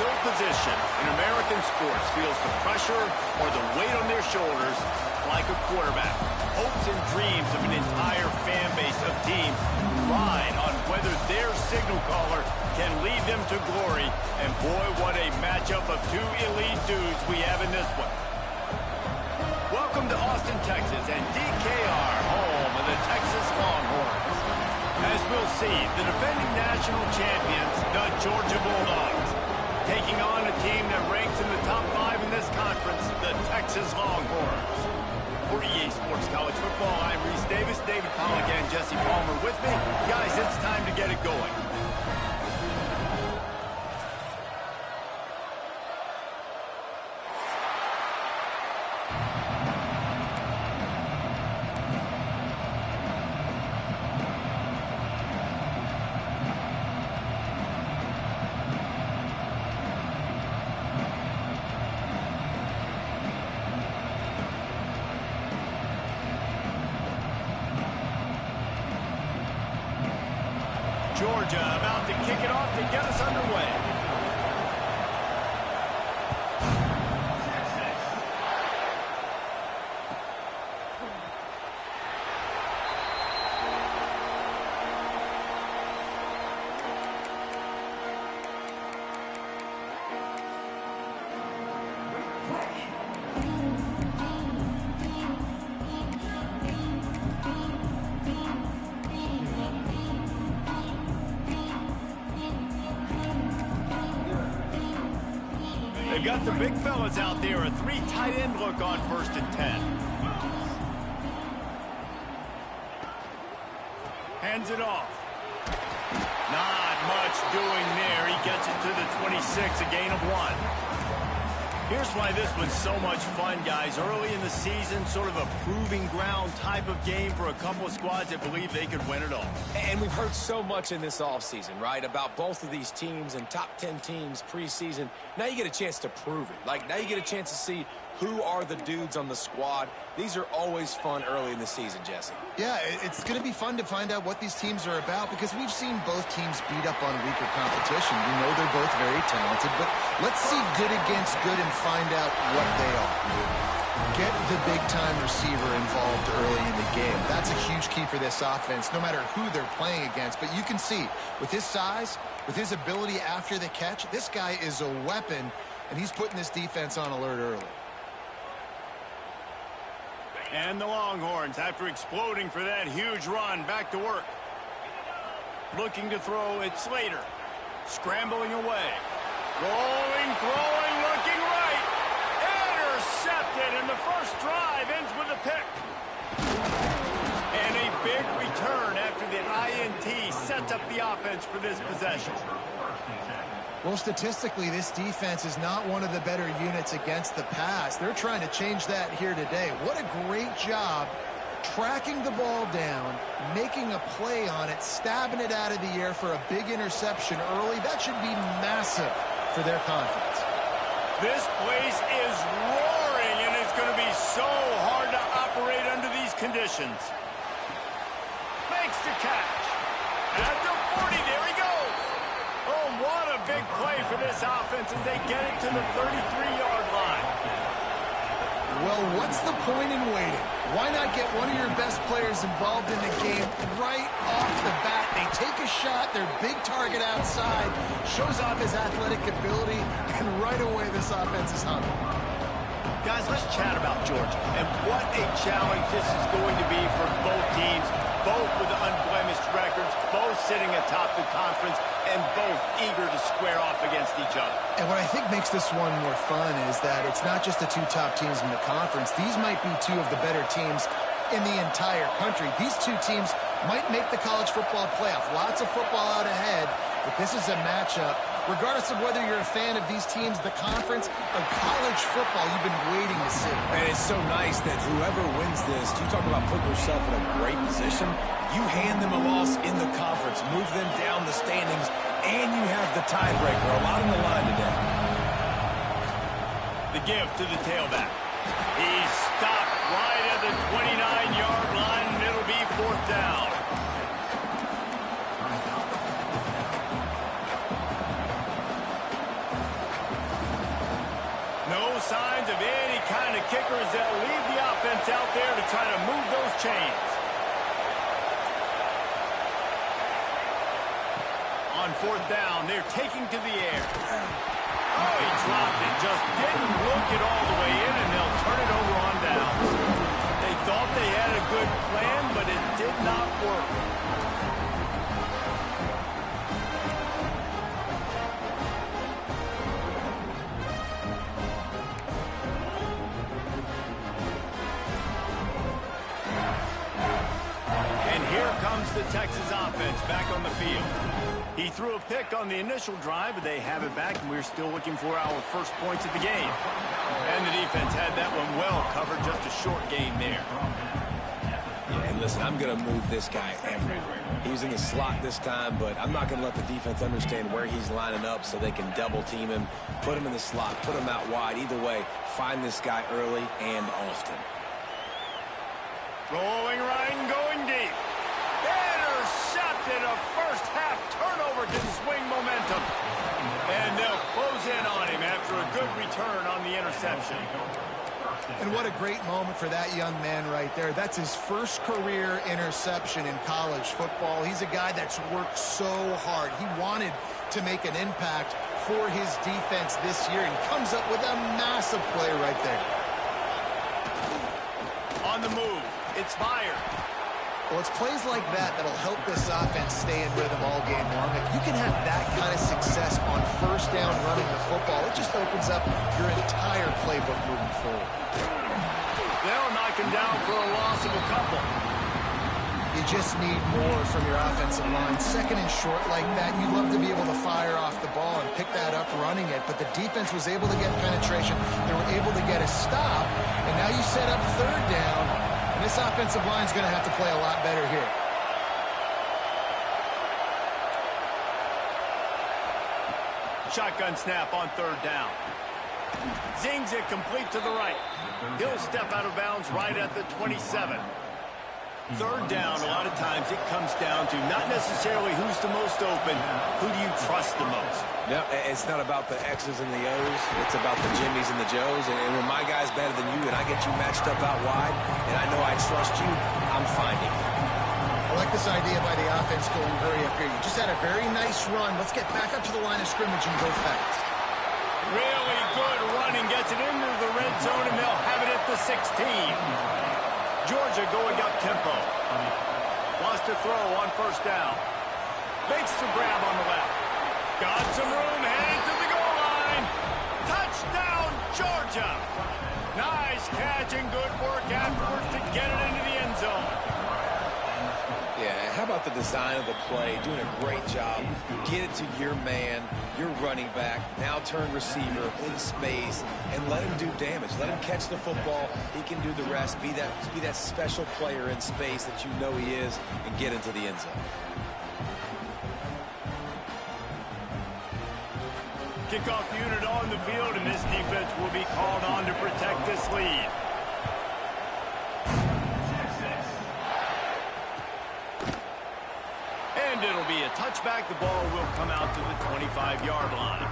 No position in American sports feels the pressure or the weight on their shoulders like a quarterback. Hopes and dreams of an entire fan base of teams ride on whether their signal caller can lead them to glory. And boy, what a matchup of two elite dudes we have in this one. Welcome to Austin, Texas, and DKR, home of the Texas Longhorns. As we'll see, the defending national champions, the Georgia Bulldogs, taking on a team that ranks in the top 5 in this conference, the Texas Longhorns. For EA Sports College Football, I'm Reese Davis, David Pollock, and Jesse Palmer with me. Guys, it's time to get it going. Georgia about to kick it off to get us underway. They've got the big fellas out there, a 3 tight end look on 1st and 10. Hands it off. Not much doing there. He gets it to the 26, a gain of 1. Here's why this was so much fun, guys. Early in the season, sort of a proving ground type of game for a couple of squads that believe they could win it all. And we've heard so much in this offseason, right, about both of these teams and top 10 teams preseason. Now you get a chance to prove it. Like, now you get a chance to see Who are the dudes on the squad? These are always fun early in the season, Jesse. Yeah, it's going to be fun to find out what these teams are about because we've seen both teams beat up on weaker competition. We know they're both very talented, but let's see good against good and find out what they are. Get the big-time receiver involved early in the game. That's a huge key for this offense, no matter who they're playing against. But you can see, with his size, with his ability after the catch, this guy is a weapon, and he's putting this defense on alert early. And the Longhorns, after exploding for that huge run, back to work. Looking to throw, it's Slater. Scrambling away. Rolling, throwing, looking right. Intercepted, and the first drive ends with a pick. And a big return after the INT sets up the offense for this possession. Well, statistically, this defense is not one of the better units against the pass. They're trying to change that here today. What a great job tracking the ball down, making a play on it, stabbing it out of the air for a big interception early. That should be massive for their confidence. This place is roaring, and it's going to be so hard to operate under these conditions. Makes the catch. At the 40, there he goes. Oh, what a big play for this offense as they get it to the 33-yard line. Well, what's the point in waiting? Why not get one of your best players involved in the game right off the bat? They take a shot, their big target outside, shows off his athletic ability, and right away this offense is hungry. Guys, let's chat about Georgia and what a challenge this is going to be for both teams, both with unblemished records, both sitting atop the conference, and both eager to square off against each other. And what I think makes this one more fun is that it's not just the two top teams in the conference. These might be two of the better teams in the entire country. These two teams might make the college football playoff. Lots of football out ahead, but this is a matchup. Regardless of whether you're a fan of these teams, the conference, or college football, you've been waiting to see. And it's so nice that whoever wins this, you talk about putting yourself in a great position. You hand them a loss in the conference, move them down the standings, and you have the tiebreaker. A lot on the line today. The give to the tailback. He's stopped right at the 29-yard line, and it'll be fourth down. No signs of any kind of kickers. They'll leave the offense out there to try to move those chains. On fourth down, they're taking to the air. Oh, he dropped it. Just didn't look it all the way in, and they'll turn it over on downs. They thought they had a good plan, but it did not work. And here comes the Texas offense back on the field. He threw a pick on the initial drive, but they have it back, and we're still looking for our first points of the game. And the defense had that one well covered, just a short gain there. Yeah, and listen, I'm going to move this guy everywhere. He's in the slot this time, but I'm not going to let the defense understand where he's lining up so they can double team him, put him in the slot, put him out wide. Either way, find this guy early and often. Rolling right and going deep. Intercepted, a first-half turnover to swing momentum. And they'll close in on him after a good return on the interception. And what a great moment for that young man right there. That's his first career interception in college football. He's a guy that's worked so hard. He wanted to make an impact for his defense this year and comes up with a massive play right there. On the move, it's fired. Well, it's plays like that that'll help this offense stay in rhythm all game long. If you can have that kind of success on first down running the football, it just opens up your entire playbook moving forward. They'll knock him down for a loss of a couple. You just need more from your offensive line. Second and short like that, you love to be able to fire off the ball and pick that up running it, but the defense was able to get penetration. They were able to get a stop, and now you set up third down. This offensive line is going to have to play a lot better here. Shotgun snap on third down. Zings it complete to the right. He'll step out of bounds right at the 27. Third down, a lot of times it comes down to not necessarily who's the most open, who do you trust the most? No, it's not about the X's and the O's. It's about the Jimmies and the Joes. And when my guy's better than you and I get you matched up out wide and I know I trust you, I'm finding you. I like this idea by the offense going hurry up here. You just had a very nice run. Let's get back up to the line of scrimmage and go fast. Really good running, gets it into the red zone, and they'll have it at the 16. Georgia going up tempo. Wants to throw on first down. Makes the grab on the left. Got some room, headed to the goal line. Touchdown, Georgia. Nice catch and good work afterwards to get it into the end zone. Yeah, how about the design of the play? Doing a great job. Get it to your man, your running back, now turn receiver in space, and let him do damage. Let him catch the football. He can do the rest. Be that special player in space that you know he is, and get into the end zone. Kickoff unit on the field, and this defense will be called on to protect this lead. And it'll be a touchback. The ball will come out to the 25-yard line.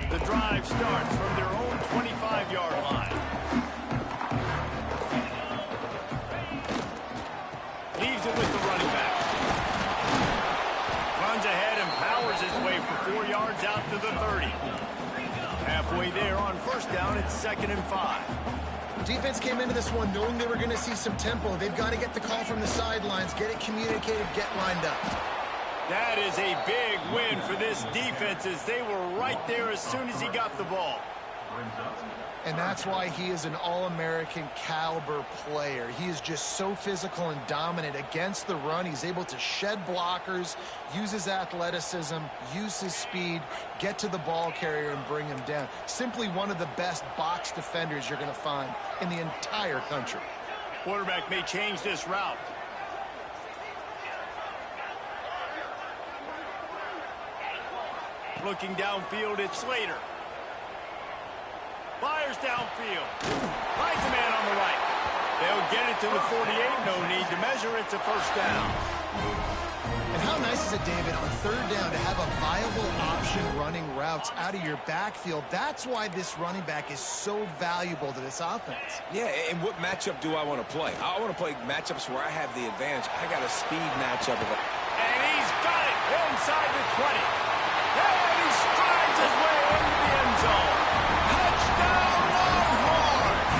The drive starts from their own 25-yard line. Leaves it with the running back. Runs ahead and powers his way for 4 yards out to the 30. Halfway there on first down, it's 2nd and 5. Defense came into this one knowing they were going to see some tempo. They've got to get the call from the sidelines, get it communicated, get lined up. That is a big win for this defense as they were right there as soon as he got the ball. And that's why he is an All-American caliber player. He is just so physical and dominant against the run. He's able to shed blockers, use his athleticism, use his speed, get to the ball carrier and bring him down. Simply one of the best box defenders you're going to find in the entire country. Quarterback may change this route. Looking downfield, it's Slater. Fires downfield. Finds a man on the right. They'll get it to the 48. No need to measure. It's a first down. And how nice is it, David, on third down to have a viable option running routes out of your backfield? That's why this running back is so valuable to this offense. Yeah, and what matchup do I want to play? I want to play matchups where I have the advantage. I got a speed matchup of it. And he's got it inside the 20. And he strides his way into the end zone. Touchdown, Longhorns!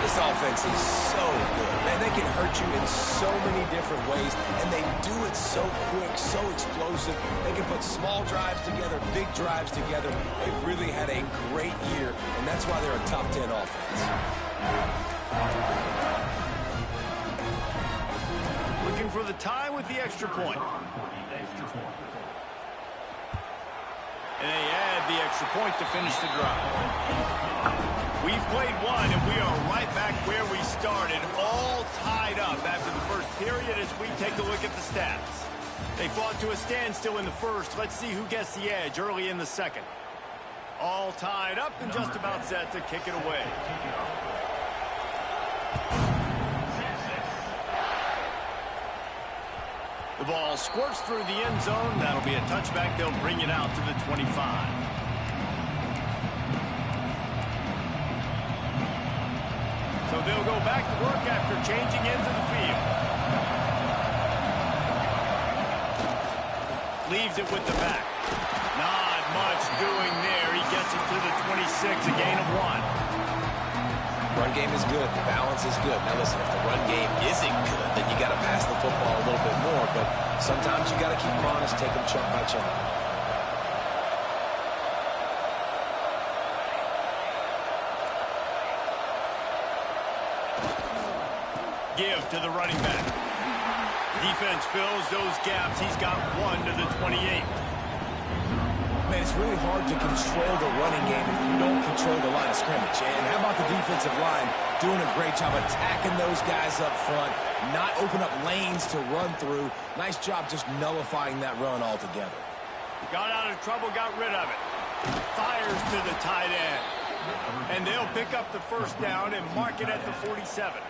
This offense is so good. Man, they can hurt you in so many different ways, and they do it so quick, so explosive. They can put small drives together, big drives together. They've really had a great year, and that's why they're a top 10 offense. Looking for the tie with the extra point. And they add the extra point to finish the drive. We've played one, and we are right back where we started, all tied up after the first period as we take a look at the stats. They fought to a standstill in the first. Let's see who gets the edge early in the second. All tied up and just about set to kick it away. The ball squirts through the end zone. That'll be a touchback. They'll bring it out to the 25. So they'll go back to work after changing into the field. Leaves it with the back. Not much doing there. He gets it to the 26, a gain of 1. Run game is good. The balance is good. Now, listen, if the run game isn't good, then you got to pass the football a little bit more. But sometimes you got to keep them honest, take them chunk by chunk. Give to the running back. Defense fills those gaps. He's got 1 to the 28. Man, it's really hard to control the running game if you don't control the line of scrimmage. And how about the defensive line doing a great job attacking those guys up front, not open up lanes to run through. Nice job just nullifying that run altogether. Got out of trouble, got rid of it. Fires to the tight end. And they'll pick up the first down and mark it at the 47.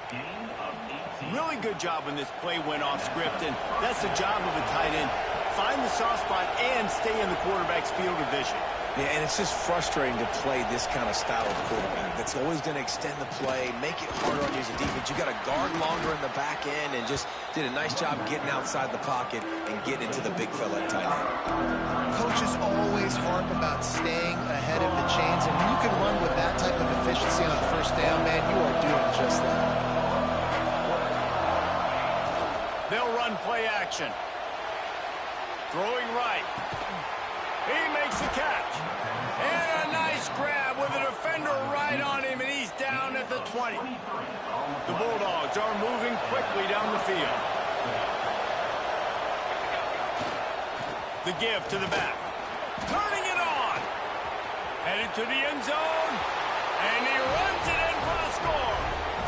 Really good job when this play went off script, and that's the job of a tight end. Find the soft spot and stay in the quarterback's field of vision. Yeah, and it's just frustrating to play this kind of style of quarterback. That's always going to extend the play, make it harder on you as a defense. You got to guard longer in the back end, and just did a nice job getting outside the pocket and getting into the big fella at tight end. Coaches always harp about staying ahead of the chains, and when you can run with that type of efficiency on a first down, man, you are doing just that. They'll run play action. Throwing right. He makes the catch. And a nice grab with a defender right on him, and he's down at the 20. The Bulldogs are moving quickly down the field. The give to the back. Turning it on. Headed to the end zone. And he runs it in for a score.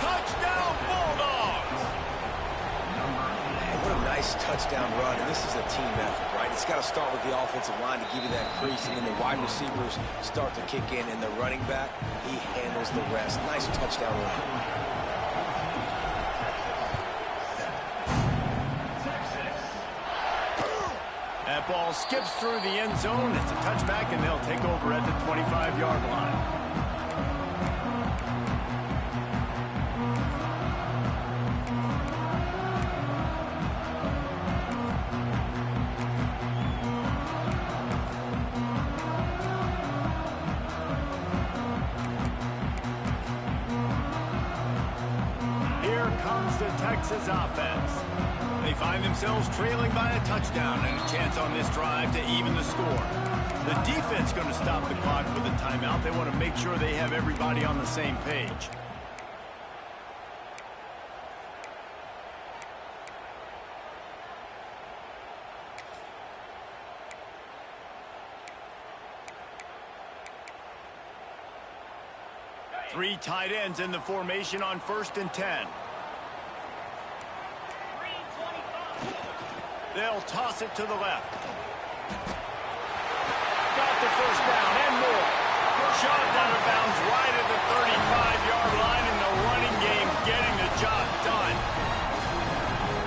Touchdown, Bulldogs. Man, what a nice touchdown run, and this is a team effort, right? It's got to start with the offensive line to give you that crease, and then the wide receivers start to kick in, and the running back, he handles the rest. Nice touchdown run. That ball skips through the end zone. It's a touchback, and they'll take over at the 25-yard line. Here comes the Texas offense. They find themselves trailing by a touchdown and a chance on this drive to even the score. The defense going to stop the clock with a timeout. They want to make sure they have everybody on the same page. Three tight ends in the formation on 1st and 10. They'll toss it to the left. Got the first down and more. Shoved out of bounds right at the 35-yard line, and the running game getting the job done.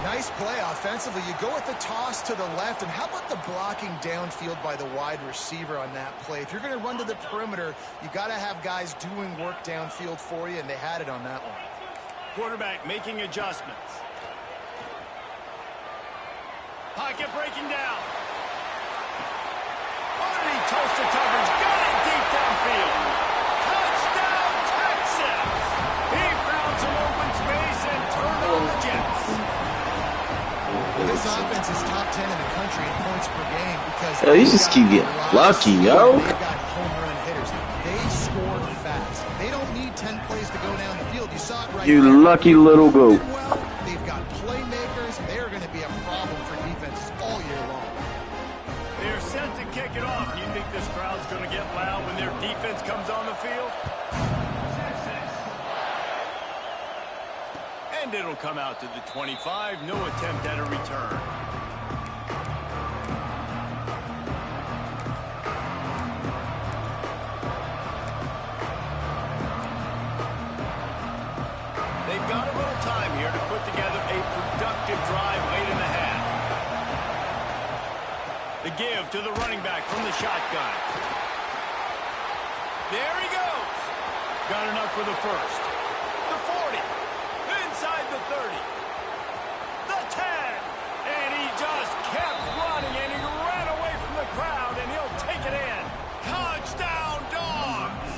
Nice play offensively. You go with the toss to the left, and how about the blocking downfield by the wide receiver on that play? If you're going to run to the perimeter, you got to have guys doing work downfield for you, and they had it on that one. Quarterback making adjustments. Pocket breaking down. Underneath toast to coverage. Got it deep downfield. Touchdown, Texas. He found some open space and turned on the Jets. Well, this offense is top 10 in the country in points per game because you just keep getting lucky, yo. They've got home run hitters. They score fast. They don't need 10 plays to go down the field. You saw it right You there. lucky little goat. Well, they've got playmakers. They're going to be a problem for defenses all year long. They're set to kick it off. You think this crowd's going to get loud when their defense comes on the field? And it'll come out to the 25. No attempt at a return. They've got a little time here to put together a productive drive late in the half. The give to the running back from the shotgun. There he goes. Got enough for the first. The 40. Inside the 30. The 10. And he just kept running, and he ran away from the crowd, and he'll take it in. Touchdown, Dawgs.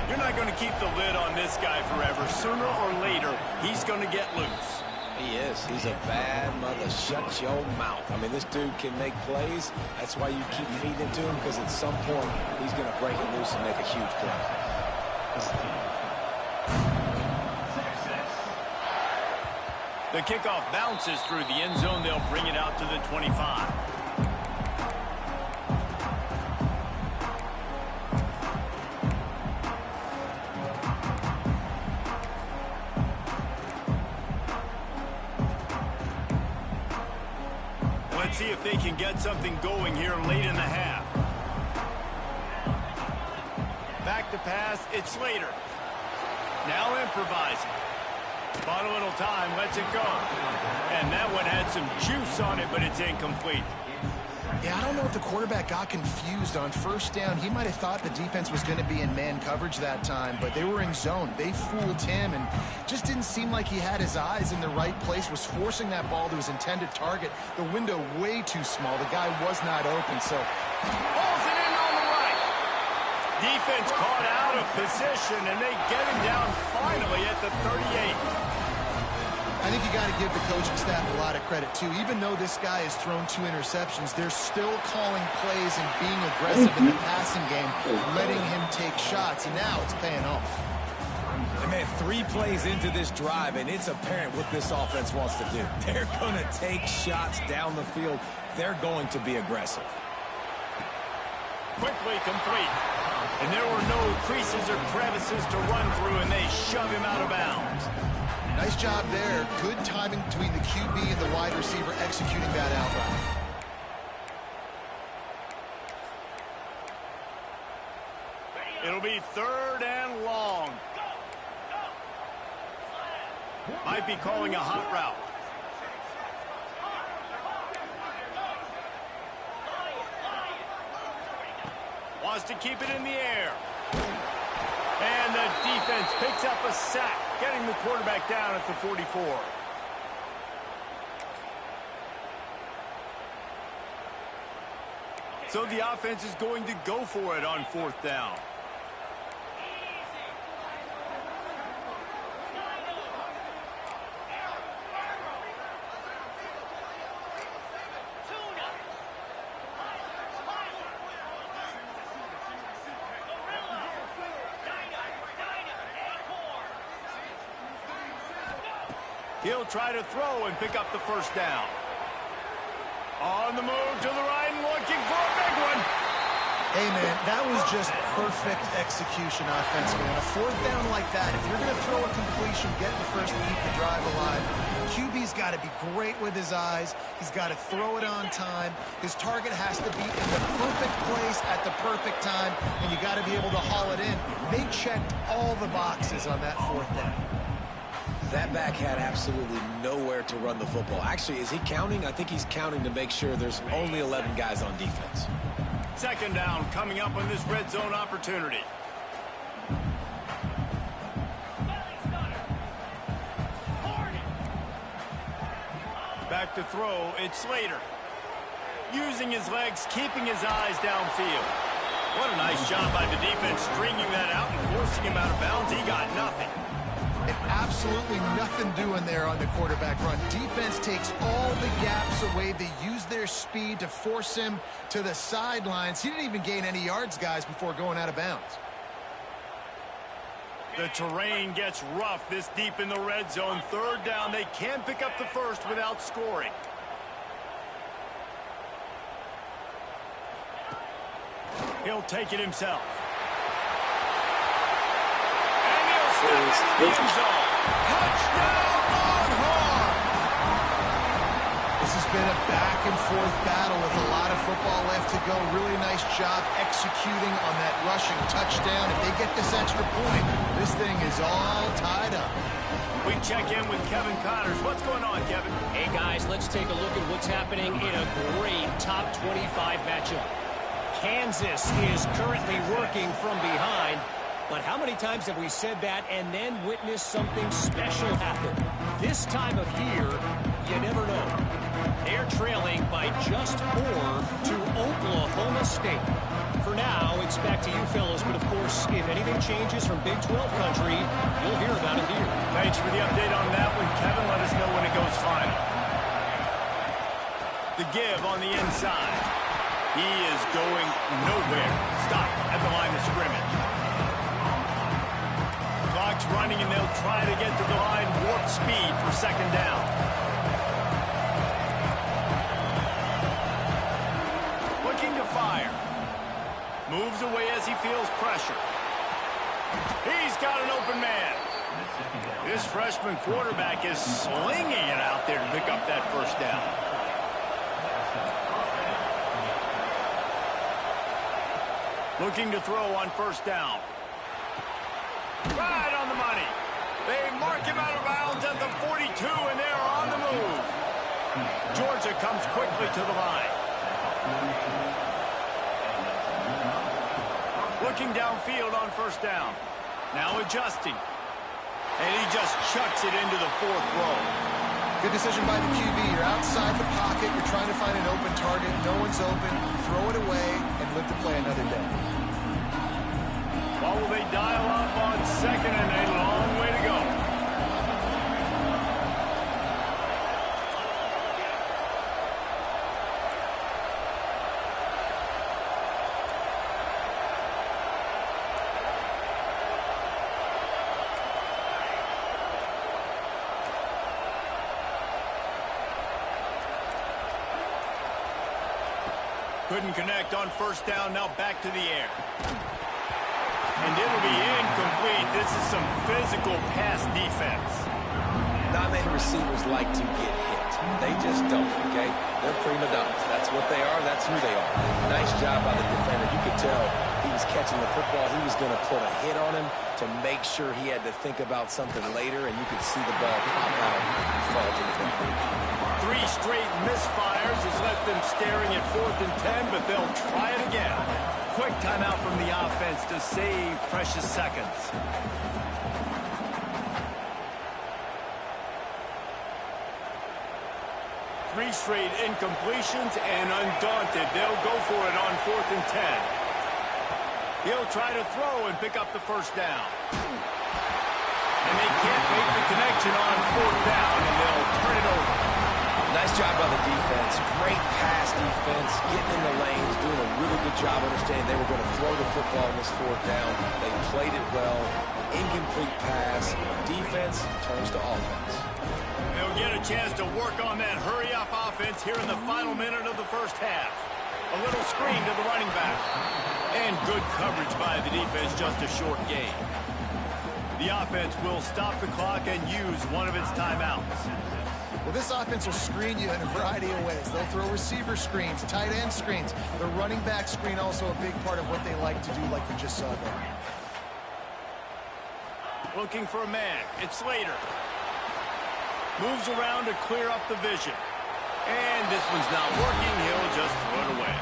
You're not going to keep the lid on this guy forever. Sooner or later, he's going to get loose. He is. He's a bad mother. Shut your mouth. I mean, this dude can make plays. That's why you keep feeding it to him, because at some point, he's going to break it loose and make a huge play. The kickoff bounces through the end zone. They'll bring it out to the 25. Let's see if they can get something going here late in the half. Back to pass, it's Slater. Now improvising. Bought a little time, lets it go. And that one had some juice on it, but it's incomplete. Yeah, I don't know if the quarterback got confused on first down. He might have thought the defense was going to be in man coverage that time, but they were in zone. They fooled him and just didn't seem like he had his eyes in the right place, was forcing that ball to his intended target. The window way too small. The guy was not open, so... Balls it in on the right. Defense caught out of position, and they get him down finally at the 38. I think you got to give the coaching staff a lot of credit, too. Even though this guy has thrown 2 interceptions, they're still calling plays and being aggressive in the passing game, letting him take shots, and now it's paying off. And man, 3 plays into this drive, and it's apparent what this offense wants to do. They're going to take shots down the field. They're going to be aggressive. Quickly complete. And there were no creases or crevices to run through, and they shove him out of bounds. Nice job there. Good timing between the QB and the wide receiver executing that out route. It'll be 3rd and long. Might be calling a hot route. Wants to keep it in the air. And the defense picks up a sack, getting the quarterback down at the 44. So the offense is going to go for it on 4th down. He'll try to throw and pick up the 1st down. On the move to the right and looking for a big one. Hey, man, that was just perfect execution offensively. On a 4th down like that, if you're going to throw a completion, get the first to keep the drive alive. QB's got to be great with his eyes. He's got to throw it on time. His target has to be in the perfect place at the perfect time, and you got to be able to haul it in. They checked all the boxes on that 4th down. That back had absolutely nowhere to run the football. Actually, is he counting? I think he's counting to make sure there's only 11 guys on defense. 2nd down coming up on this red zone opportunity. Back to throw, it's Slater. Using his legs, keeping his eyes downfield. What a nice job by the defense stringing that out and forcing him out of bounds. He got nothing. And absolutely nothing doing there on the quarterback run. Defense takes all the gaps away. They use their speed to force him to the sidelines. He didn't even gain any yards, guys, before going out of bounds. The terrain gets rough this deep in the red zone. 3rd down. They can't pick up the 1st without scoring. He'll take it himself. Touchdown, Longhorn! This has been a back-and-forth battle with a lot of football left to go. Really nice job executing on that rushing touchdown. If they get this extra point, this thing is all tied up. We check in with Kevin Connors. What's going on, Kevin? Hey, guys, let's take a look at what's happening in a great top 25 matchup. Kansas is currently working from behind. But how many times have we said that and then witnessed something special happen? This time of year, you never know. They're trailing by just 4 to Oklahoma State. For now, it's back to you fellows, but of course, if anything changes from Big 12 country, you'll hear about it here. Thanks for the update on that one, Kevin. Let us know when it goes final. The give on the inside. He is going nowhere. Stop at the line of scrimmage. Clock's running, and they'll try to get to the line warp speed for second down. Looking to fire. Moves away as he feels pressure. He's got an open man. This freshman quarterback is slinging it out there to pick up that first down. Looking to throw on first down. Right on the money. They mark him out of bounds at the 42, and they're on the move. Georgia comes quickly to the line. Looking downfield on first down. Now adjusting. And he just chucks it into the fourth row. Good decision by the QB. You're outside the pocket. You're trying to find an open target. No one's open. Throw it away and live to play another day. What will they dial up on second, and a long way to go? Couldn't connect on first down. Now back to the air. And it'll be incomplete. This is some physical pass defense. Not many receivers like to get hit. They just don't, okay? They're prima donnas. That's what they are. That's who they are. Nice job by the defender. You could tell he was catching the football. He was going to put a hit on him to make sure he had to think about something later, and you could see the ball pop out and fall to the ground. 3 straight misfires has left them staring at 4th and 10, but they'll try it again. Quick timeout from the offense to save precious seconds. Three straight incompletions, and undaunted, they'll go for it on 4th and 10. He'll try to throw and pick up the first down. And they can't make the connection on 4th down, and they'll turn it over. Nice job by the defense. Great pass defense, getting in the lanes, doing a really good job understanding they were going to throw the football on this 4th down. They played it well. Incomplete pass. Defense turns to offense. They'll get a chance to work on that hurry-up offense here in the final minute of the first half. A little screen to the running back. And good coverage by the defense, just a short gain. The offense will stop the clock and use one of its timeouts. Well, this offense will screen you in a variety of ways. They'll throw receiver screens, tight end screens. The running back screen also a big part of what they like to do, like we just saw there. Looking for a man. It's Slater. Moves around to clear up the vision. And this one's not working. He'll just throw it away.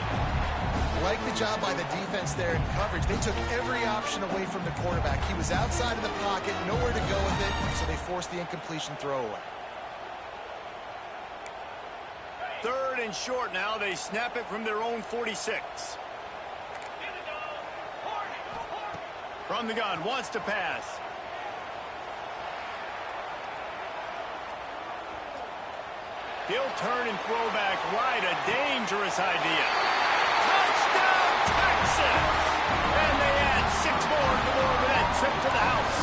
Like the job by the defense there in coverage. They took every option away from the quarterback. He was outside of the pocket, nowhere to go with it, so they forced the incompletion throwaway. 3rd and short now. They snap it from their own 46. From the gun, wants to pass. He'll turn and throw back right. A dangerous idea. Touchdown, Texas! And they add 6 more to go over that trip to the house.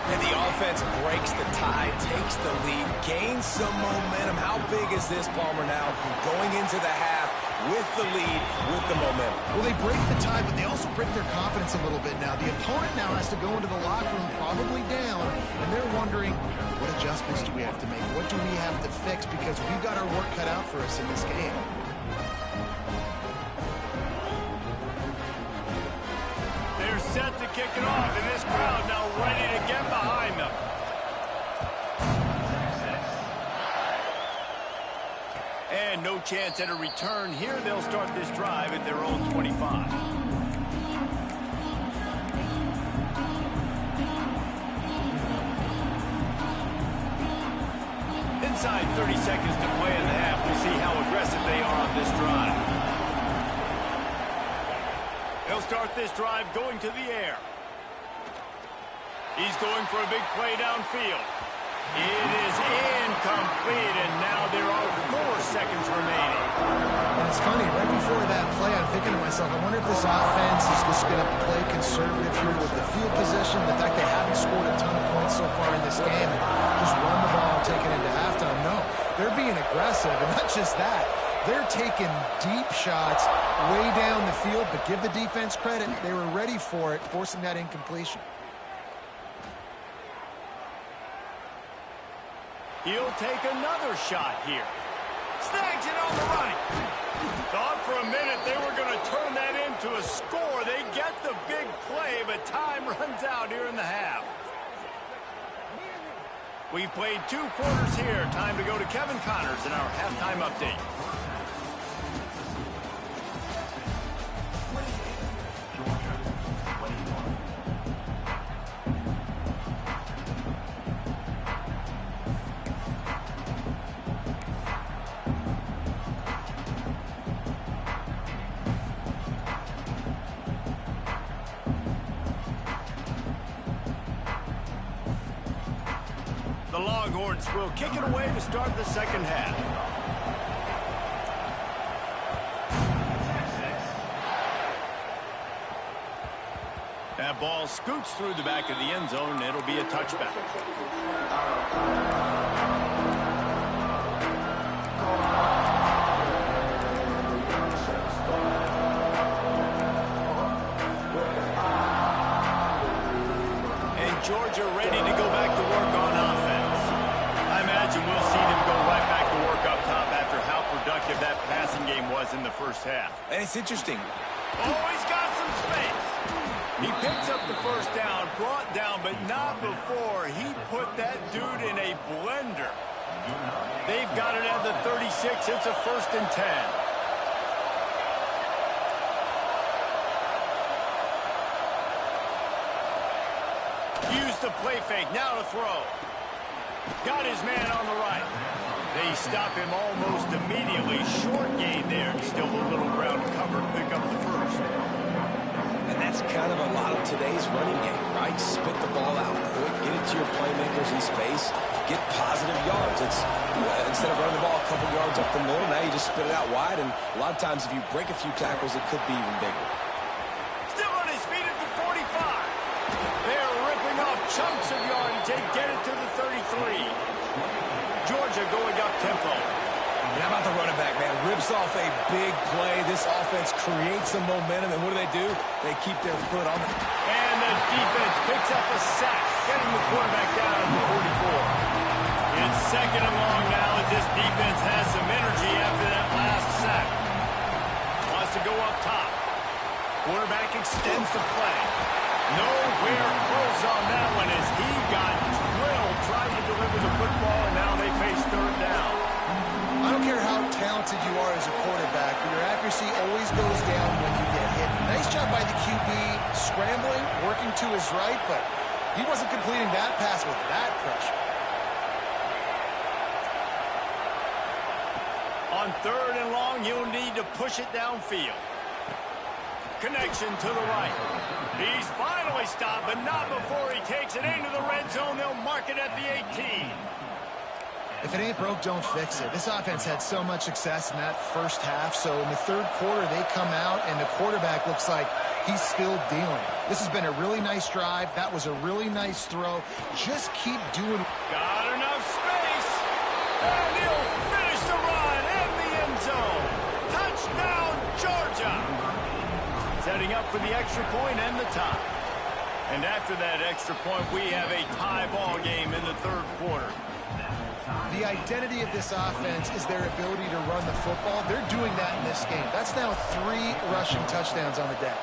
And the offense breaks the tie, takes the lead, gains some momentum. How big is this, Palmer, now? Going into the half with the lead, with the momentum. Well, they break the tie, but they also break their confidence a little bit now. The opponent now has to go into the locker room probably down, and they're wondering, what adjustments do we have to make? What do we have to fix? Because we've got our work cut out for us in this game. They're set to kick it off, and this crowd now ready to get behind them. And no chance at a return here. They'll start this drive at their own 25. Inside 30 seconds to play in the half. We'll see how aggressive they are on this drive. They'll start this drive going to the air. He's going for a big play downfield. It is incomplete, and now there are 4 seconds remaining. And it it's funny. Right before that play, I'm thinking to myself, I wonder if this offense is just going to play conservative here with the field position, the fact they haven't scored a ton of points so far in this game, and just run the ball and take it into halftime. No, they're being aggressive, and not just that. They're taking deep shots way down the field, but give the defense credit. They were ready for it, forcing that incompletion. He'll take another shot here. Snags it on the right. Thought for a minute they were going to turn that into a score. They get the big play, but time runs out here in the half. We've played 2 quarters here. Time to go to Kevin Connors in our halftime update. The Longhorns will kick it away to start the second half. That ball scoots through the back of the end zone. It'll be a touchback. Georgia ready to go back to work on offense. I imagine we'll see them go right back to work up top after how productive that passing game was in the first half. And it's interesting. Oh, he's got some space. He picks up the first down, brought down, but not before he put that dude in a blender. They've got it at the 36. It's a 1st and 10. Use the play fake, now to throw. Got his man on the right. They stop him almost immediately. Short gain there, still a little ground cover, pick up the first. And that's kind of a lot of today's running game, right? Spit the ball out quick, get it to your playmakers in space, get positive yards. It's instead of running the ball a couple yards up the middle, now you just spit it out wide, and a lot of times if you break a few tackles, it could be even bigger. Still on his feet at the 45. They're ripping off chunks of yardage. They get it to the 33. Georgia going up tempo. And how about the running back, man? Rips off a big play. This offense creates some momentum, and what do? They keep their foot on it. And the defense picks up a sack, getting the quarterback down at the 44. It's 2nd and long now as this defense has some energy after that last sack. Wants to go up top. Quarterback extends the play. Nowhere close on that one as he got drilled trying to deliver the football, and now they face 3rd down. I don't care how talented you are as a quarterback, but your accuracy always goes down when you get hit. Nice job by the QB scrambling, working to his right, but he wasn't completing that pass with that pressure. On 3rd and long, you'll need to push it downfield. Connection to the right. He's finally stopped, but not before he takes it into the red zone. They'll mark it at the 18. If it ain't broke, don't fix it. This offense had so much success in that first half, so in the 3rd quarter, they come out, and the quarterback looks like he's still dealing. This has been a really nice drive. That was a really nice throw. Just keep doing. Got enough space, and he'll finish the run in the end zone. Touchdown, Georgia. Setting up for the extra point and the tie. And after that extra point, we have a tie ball game in the 3rd quarter. The identity of this offense is their ability to run the football. They're doing that in this game. That's now 3 rushing touchdowns on the day.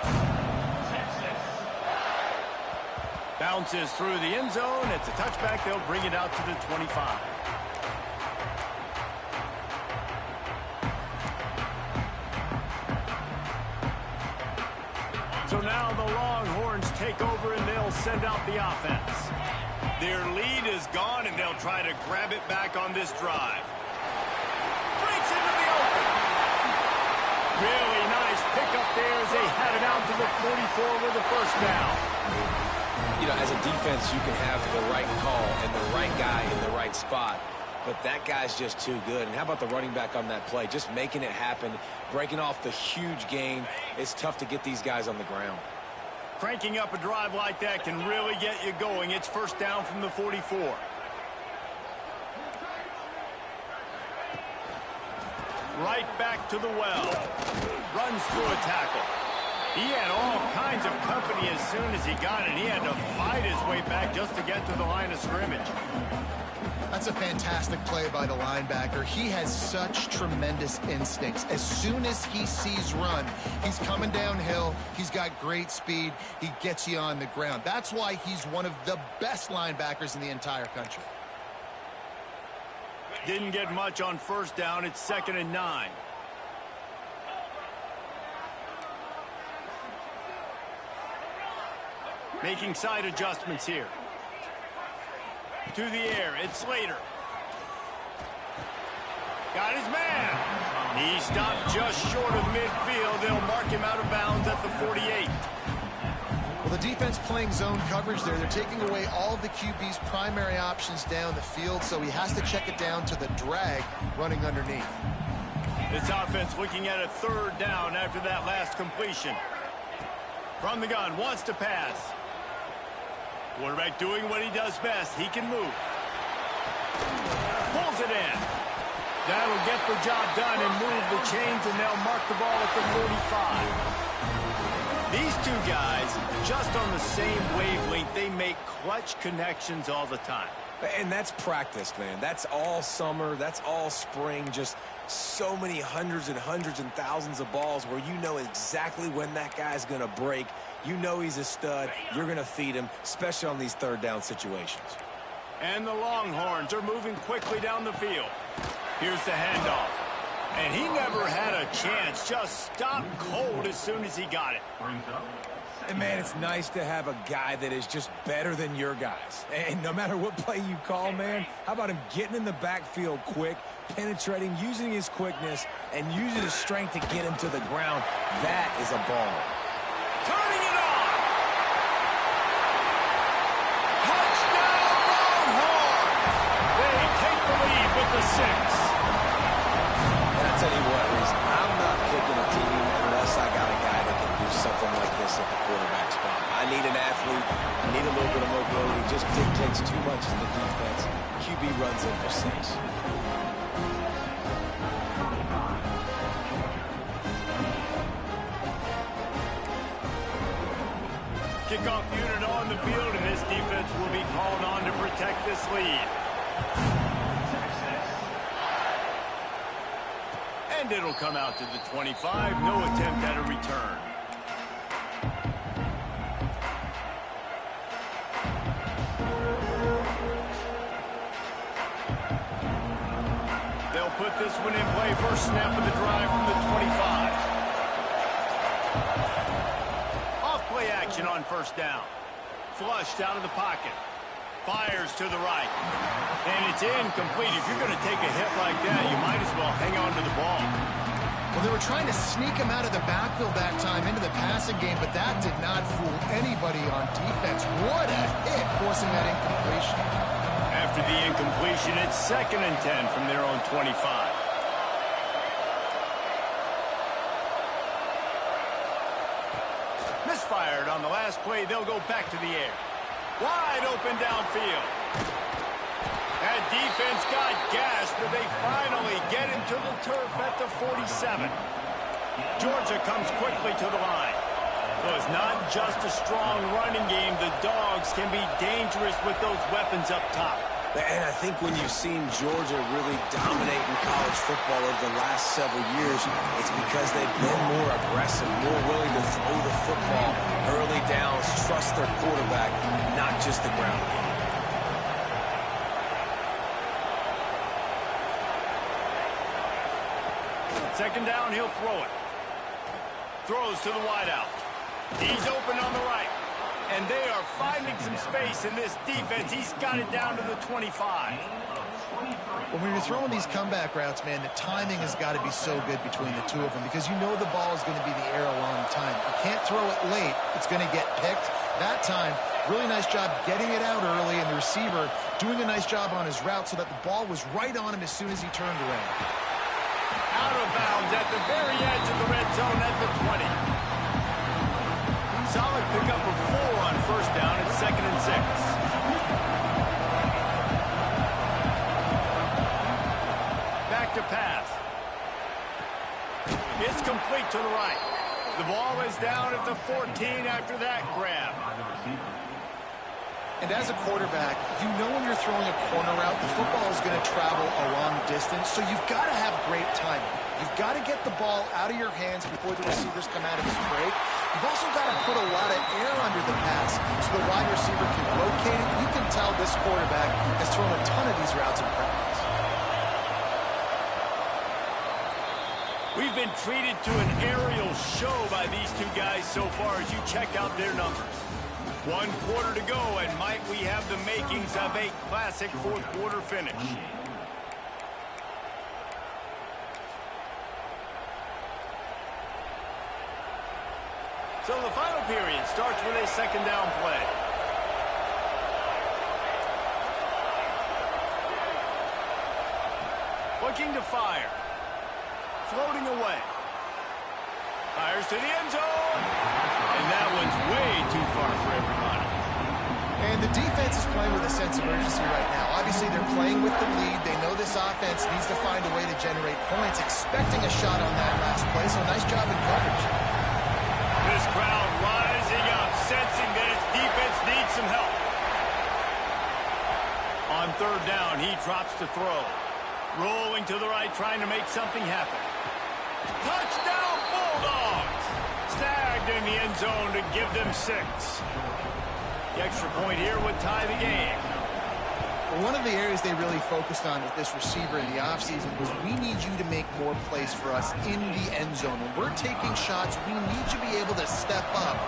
Bounces through the end zone. It's a touchback. They'll bring it out to the 25. So now the Longhorns take over, and they'll send out the offense. Their lead is gone, and they'll try to grab it back on this drive. Breaks into the open. Really nice pickup there as they had it out to the 44 with the first down. You know, as a defense, you can have the right call and the right guy in the right spot. but that guy's just too good. And how about the running back on that play? Just making it happen, breaking off the huge gain. It's tough to get these guys on the ground. Cranking up a drive like that can really get you going. It's first down from the 44. Right back to the well. Runs through a tackle. He had all kinds of company as soon as he got it. He had to fight his way back just to get to the line of scrimmage. That's a fantastic play by the linebacker. He has such tremendous instincts. As soon as he sees run, he's coming downhill. He's got great speed. He gets you on the ground. That's why he's one of the best linebackers in the entire country. Didn't get much on first down. It's 2nd and 9. Making side adjustments here. To the air, it's Slater. Got his man. He stopped just short of midfield. They'll mark him out of bounds at the 48. Well, the defense playing zone coverage there. They're taking away all of the QB's primary options down the field, so he has to check it down to the drag running underneath. This offense looking at a 3rd down after that last completion. From the gun, wants to pass. Quarterback doing what he does best. He can move. Pulls it in. That'll get the job done and move the chains, and they'll mark the ball at the 45. These two guys, just on the same wavelength, they make clutch connections all the time. And that's practice, man. That's all summer. That's all spring. Just so many hundreds and hundreds and thousands of balls where you know exactly when that guy's going to break. You know he's a stud. You're going to feed him, especially on these 3rd down situations. And the Longhorns are moving quickly down the field. Here's the handoff. And he never had a chance. Just stopped cold as soon as he got it. And, man, it's nice to have a guy that is just better than your guys. And no matter what play you call, man, how about him getting in the backfield quick, penetrating, using his quickness, and using his strength to get him to the ground? That is a ball. Turning it on! Touchdown, Longhorns! They take the lead with the 6. And I'll tell you what, Reese, I'm not picking a team unless I got a guy that can do something like this at the quarterback spot. I need an athlete. I need a little bit of mobility. It just dictates too much in the defense. QB runs in for 6. Kickoff unit on the field, and this defense will be called on to protect this lead. And it'll come out to the 25. No attempt at a return. They'll put this one in play. First snap of the drive from the 25. Off-play action on first down. Flushed out of the pocket. Fires to the right. And it's incomplete. If you're going to take a hit like that, you might as well hang on to the ball. Well, they were trying to sneak him out of the backfield that time into the passing game, but that did not fool anybody on defense. What a hit, forcing that incompletion. After the incompletion, it's 2nd and 10 from their own 25. Misfired on the last play. They'll go back to the air. Wide open downfield. That defense got gashed, but they finally get him to the turf at the 47. Georgia comes quickly to the line. So it's not just a strong running game. The Dogs can be dangerous with those weapons up top. And I think when you've seen Georgia really dominate in college football over the last several years, it's because they've been more aggressive, more willing to throw the football early downs, trust their quarterback, not just the ground game. Second down, he'll throw it. Throws to the wideout. He's open on the right. And they are finding some space in this defense. He's got it down to the 25. When you're throwing these comeback routes, man, the timing has got to be so good between the two of them because you know the ball is going to be in the air a long time. You can't throw it late. It's going to get picked. That time, Really nice job getting it out early, and the receiver doing a nice job on his route so that the ball was right on him as soon as he turned around. Out of bounds at the very edge of the red zone at the 20. Solid pickup of 4 on first down. It's 2nd and 6. Back to pass. It's complete to the right. The ball is down at the 14 after that grab. And as a quarterback, you know when you're throwing a corner route, the football is going to travel a long distance, so you've got to have great timing. You've got to get the ball out of your hands before the receivers come out of his break. You've also got to put a lot of air under the pass so the wide receiver can locate it. You can tell this quarterback has thrown a ton of these routes in practice. We've been treated to an aerial show by these two guys so far as you check out their numbers. 1 quarter to go, and might we have the makings of a classic fourth-quarter finish. So the final period starts with a 2nd down play. Looking to fire. Floating away. Fires to the end zone. And that one's way too far for everybody. And the defense is playing with a sense of urgency right now. Obviously, they're playing with the lead. They know this offense needs to find a way to generate points, expecting a shot on that last play. So nice job in coverage. This crowd rising up, sensing that its defense needs some help. On 3rd down, he drops to throw. Rolling to the right, trying to make something happen. Touchdown, Bulldogs! Snagged in the end zone to give them 6. The extra point here would tie the game. Well, one of the areas they really focused on with this receiver in the offseason was we need you to make more plays for us in the end zone. When we're taking shots, we need you to be able to step up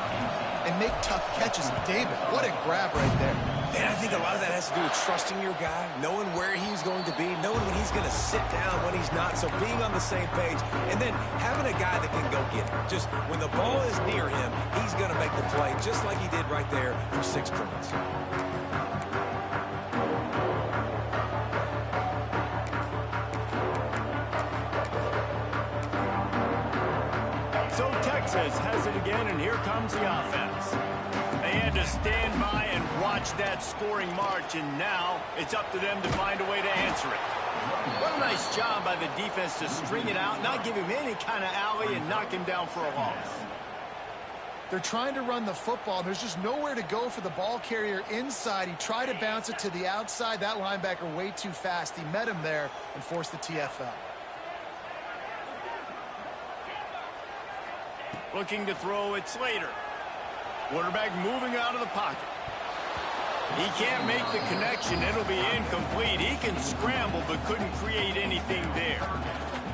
and make tough catches. David, what a grab right there. And I think a lot of that has to do with trusting your guy, knowing where he's going to be, knowing when he's going to sit down, when he's not, so being on the same page, and then having a guy that can go get it. Just when the ball is near him, he's going to make the play, just like he did right there for 6 points. So Texas has it again, and here comes the offense. They had to stand by and watch that scoring march, and now it's up to them to find a way to answer it. What a nice job by the defense to string it out, not give him any kind of alley, and knock him down for a loss. They're trying to run the football. There's just nowhere to go for the ball carrier inside. He tried to bounce it to the outside. That linebacker way too fast. He met him there and forced the TFL. Looking to throw it, Slater. Quarterback moving out of the pocket. He can't make the connection. It'll be incomplete. He can scramble, but couldn't create anything there.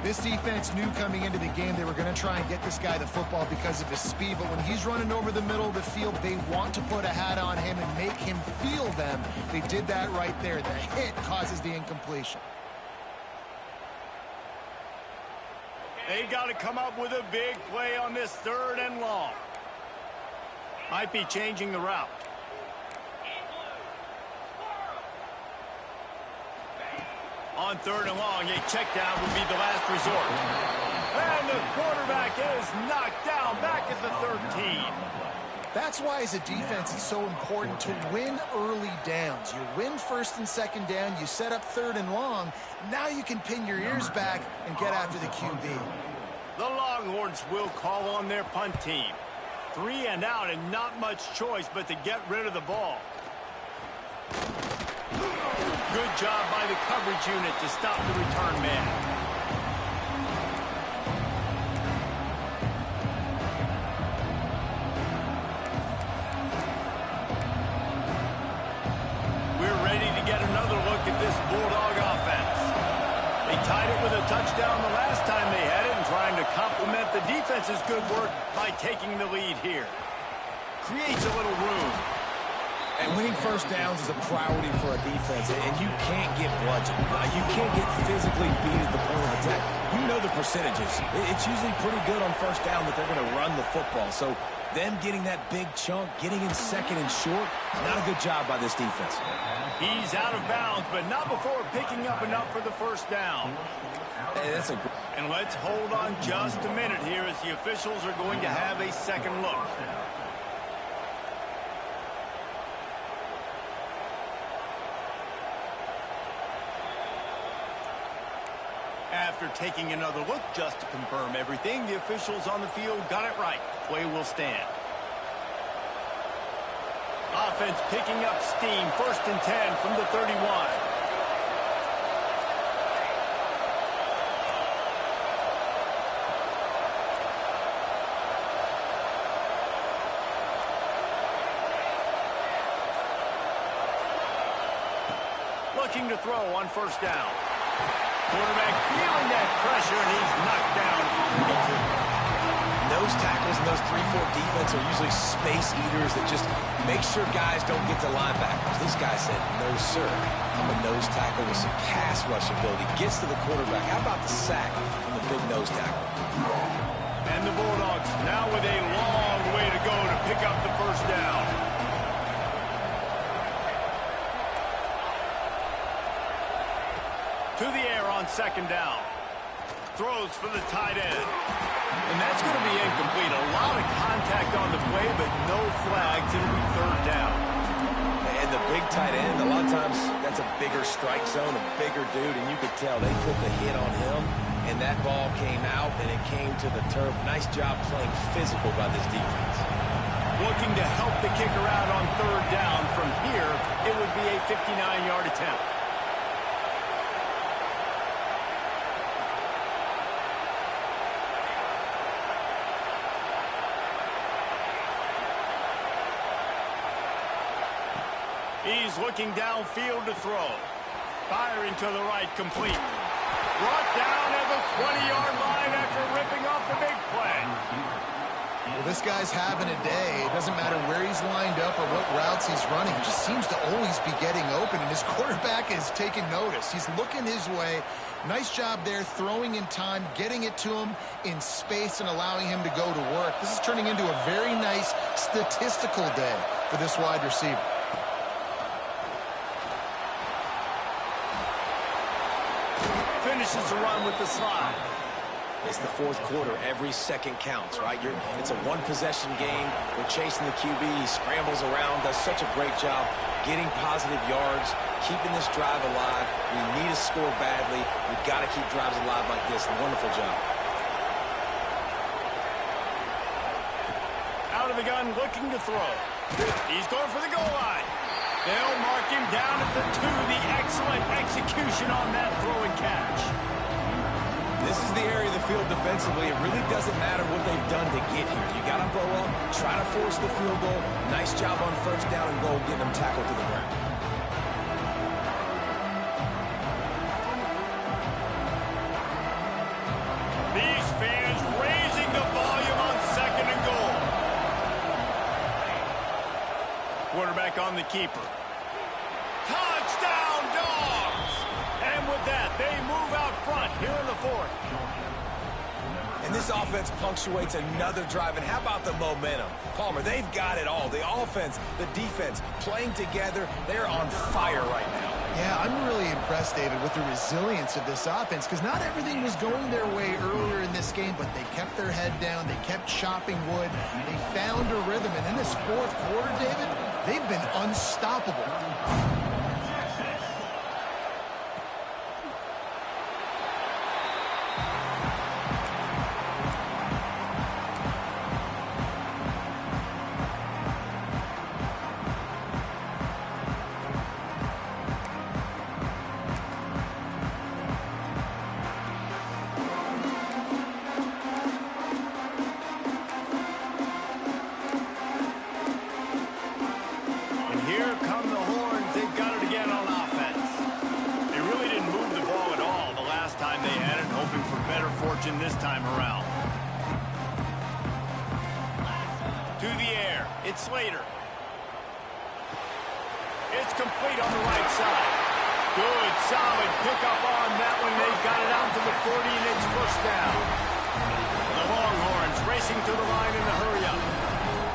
This defense knew coming into the game they were going to try and get this guy the football because of his speed, but when he's running over the middle of the field, they want to put a hat on him and make him feel them. They did that right there. The hit causes the incompletion. They got to come up with a big play on this 3rd and long. Might be changing the route. On 3rd and long, a check down would be the last resort. And the quarterback is knocked down back at the 13. That's why, as a defense, it's so important to win early downs. You win 1st and 2nd down, you set up 3rd and long. Now you can pin your ears back and get after the QB. The Longhorns will call on their punt team. 3 and out, and not much choice but to get rid of the ball. Good job by the coverage unit to stop the return man. We're ready to get another look at this Bulldog offense. They tied it with a touchdown the last time they had it, and trying to complement the defense's good work by taking the lead here. Creates a little room. And winning first downs is a priority for a defense, and you can't get bludgeoned. You can't get physically beat at the point of attack. You know the percentages. It's usually pretty good on first down that they're going to run the football. So them getting that big chunk, getting in second and short, not a good job by this defense. He's out of bounds, but not before picking up enough for the first down. Hey, and let's hold on just a minute here as the officials are going to have a second look. After taking another look just to confirm everything, the officials on the field got it right. Play will stand. Offense picking up steam. 1st and 10 from the 31. Looking to throw on 1st down. Quarterback feeling that pressure, and he's knocked down at 22. Nose tackles and those 3-4 defense are usually space eaters that just make sure guys don't get to linebackers. This guy said, no, sir. I'm a nose tackle with some pass rush ability. Gets to the quarterback. How about the sack from the big nose tackle? And the Bulldogs now with a long way to go to pick up the 1st down. To the air on 2nd down. Throws for the tight end. And that's going to be incomplete. A lot of contact on the play, but no flags. It'll be 3rd down. And the big tight end, a lot of times that's a bigger strike zone, a bigger dude, and you could tell they put the hit on him, and that ball came out, and it came to the turf. Nice job playing physical by this defense. Looking to help the kicker out on 3rd down. From here, it would be a 59-yard attempt. He's looking downfield to throw. Firing to the right, complete. Brought down at the 20-yard line after ripping off the big play. Well, this guy's having a day. It doesn't matter where he's lined up or what routes he's running. He just seems to always be getting open, and his quarterback is taking notice. He's looking his way. Nice job there, throwing in time, getting it to him in space and allowing him to go to work. This is turning into a very nice statistical day for this wide receiver. Finishes the run with the slide. It's the 4th quarter. Every second counts, right? It's a one-possession game. We're chasing the QB. He scrambles around, does such a great job getting positive yards, keeping this drive alive. We need to score badly. We've got to keep drives alive like this. Wonderful job. Out of the gun, looking to throw. He's going for the goal line. They'll mark him down at the 2. The excellent execution on that throw and catch. This is the area of the field defensively. It really doesn't matter what they've done to get here. You got to blow up, try to force the field goal. Nice job on 1st down and goal, getting them tackled to the ground. These fans raising the volume on 2nd and goal. Quarterback on the keeper. Touchdown, Dawgs! And with that, they move out front here in the 4th. And this offense punctuates another drive. And how about the momentum? Palmer, they've got it all. The offense, the defense, playing together. They're on fire right now. Yeah, I'm really impressed, David, with the resilience of this offense, because not everything was going their way earlier in this game, but they kept their head down. They kept chopping wood. They found a rhythm. And in this 4th quarter, David, they've been unstoppable. This time around. To the air. It's Slater. It's complete on the right side. Good, solid pickup on that one. They've got it out to the 40, and it's it's first down. The Longhorns racing to the line in the hurry-up.